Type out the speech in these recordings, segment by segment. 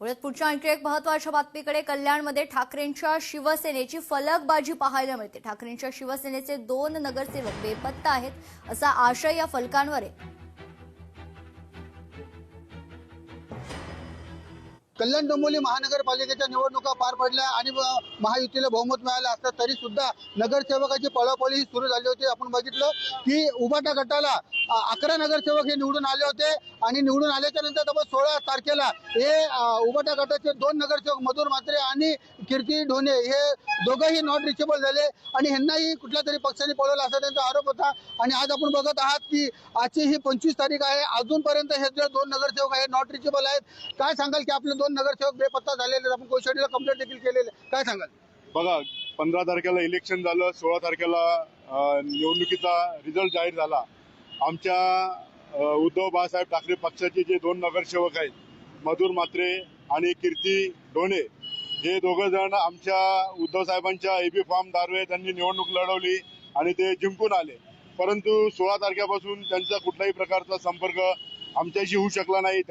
पुढे पुढच्या आणखी एक महत्त्वाच्या बातमीकडे कल्याणमध्ये ठाकरेंच्या शिवसेनेची फलकबाजी पाहायला मिळते। ठाकरेंच्या शिवसेनेचे 2 नगरसेवक बेपत्ता आहेत असा आशय या फलकांवर आहे। कल्याण डोंबिवली महानगरपालिकेच्या निवडणुका पार पडल्या आणि महायुतीला बहुमत मिळालं असलं तरी सुद्धा नगरसेवकाची पळापळी ही सुरू झाली होती। आपण बघितलं की उबाटा गटाला 11 नगरसेवक हे निवडून आले होते आणि निवडून आल्याच्या नंतर तब्बल 16 तारखेला हे उबाटा गटाचे 2 नगरसेवक मधुर म्हात्रे आणि कीर्ती ढोणे हे दोघंही नॉट रिचेबल झाले आणि ह्यांनाही कुठल्या तरी पक्षाने पळवलं असा त्यांचा आरोप होता। आणि आज आपण बघत आहात की आजची ही 25 तारीख आहे, अजूनपर्यंत हे जे 2 नगरसेवक आहेत नॉट रिचेबल आहेत। काय सांगाल की आपले 2 नगरसेवक बेपत्ता झालेले, आपण कोशेडीला कंप्लेंट देखील केलेले, काय सांगाल? बघा, 15 तारखेला इलेक्शन झालं, 16 तारखेला निवडणुकीचा रिझल्ट जाहीर झाला। आमच्या उद्धव बाळासाहेब ठाकरे पक्षाचे जे 2 नगरसेवक आहेत, मधुर म्हात्रे आणि कीर्ती ढोणे, हे दोघं जण आमच्या उद्धव साहेबांच्या एबी फॉर्म दारवे त्यांनी निवडणूक लढवली आणि ते जिंकून आले। परंतु 16 तारखेपासून त्यांचा कुठल्याही प्रकारचा संपर्क आमच्याशी होऊ शकला नाही।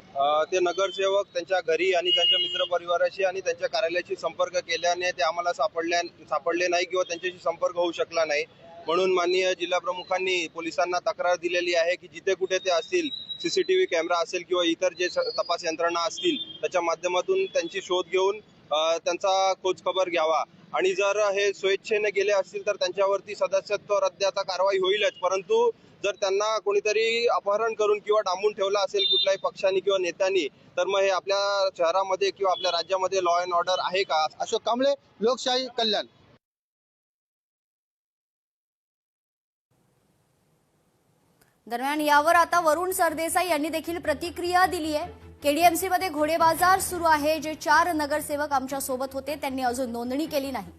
ते नगरसेवक त्यांच्या घरी आणि त्यांच्या मित्रपरिवाराशी आणि त्यांच्या कार्यालयाशी संपर्क केल्याने ते आम्हाला सापडले नाही किंवा त्यांच्याशी संपर्क होऊ शकला नाही। म्हणून माननीय जिल्हा प्रमुखांनी पोलिसांना तक्रार दिलेली आहे की जिथे कुठे ते असतील, सीसीटीव्ही कॅमेरा असेल किंवा इतर जे तपास यंत्रणा असतील त्याच्या माध्यमातून त्यांची शोध घेऊन त्यांचा खोजखबर घ्यावा आणि जर हे स्वेच्छेने गेले असतील तर त्यांच्यावरती सदस्यत्व रद्दीचा कारवाई होईलच। परंतु जर त्यांना कोणीतरी अपहरण करून किंवा डांबून ठेवला असेल कुठल्याही पक्षांनी किंवा नेत्यांनी, तर मग हे आपल्या शहरामध्ये किंवा आपल्या राज्यामध्ये लॉ अँड ऑर्डर आहे का? अशोक कांबळे, लोकशाही, कल्याण। दरम्यान यावर आता वरुण सरदेसाई यांनी देखील प्रतिक्रिया दिली आहे। केडीएमसी मध्ये घोडेबाजार सुरू आहे। जे 4 नगरसेवक आमच्या सोबत होते त्यांनी अजून नोंदणी केली नाही।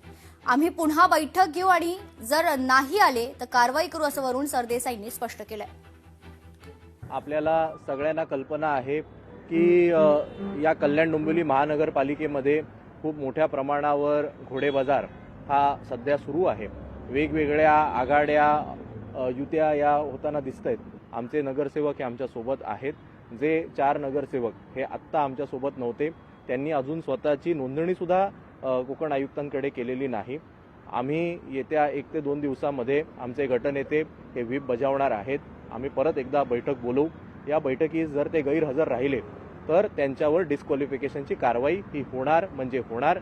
आम्ही पुन्हा बैठक घेऊ आणि जर नाही आले तर कारवाई करू असं वरुण सरदेसाईंनी स्पष्ट केलंय। आपल्याला सगळ्यांना कल्पना आहे की या कल्याण डोंबिवली महानगरपालिकेमध्ये खूप मोठ्या प्रमाणावर घोडेबाजार हा सध्या सुरू आहे। वेगवेगळ्या आघाड्या युत्या या होताना दिसत आहेत। आमचे नगरसेवक हे आमच्या सोबत आहेत। जे 4 नगरसेवक हे आत्ता आमच्या सोबत नव्हते, त्यांनी अजून स्वतःची नोंदणी सुद्धा कोकण आयुक्तांकडे केलेली नाही। आम्ही येत्या 1 ते 2 दिवसामध्ये आमचे गटनेते हे व्हीप बजावणार आहेत। आम्ही परत एकदा बैठक बोलवू। या बैठकीत जर ते गैरहजर राहिले तर त्यांच्यावर डिस्क्वालिफिकेशनची कारवाई ही होणार म्हणजे होणार।